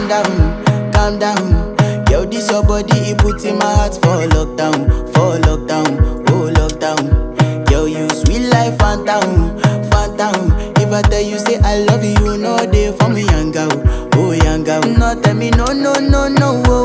calm down. Yo, this your body, it put in my heart for lockdown, oh lockdown. Yo, you sweet life, phantom, phantom. If I tell you say I love you, no day for me, young girl, oh young girl. No tell me no, no, no, no, oh.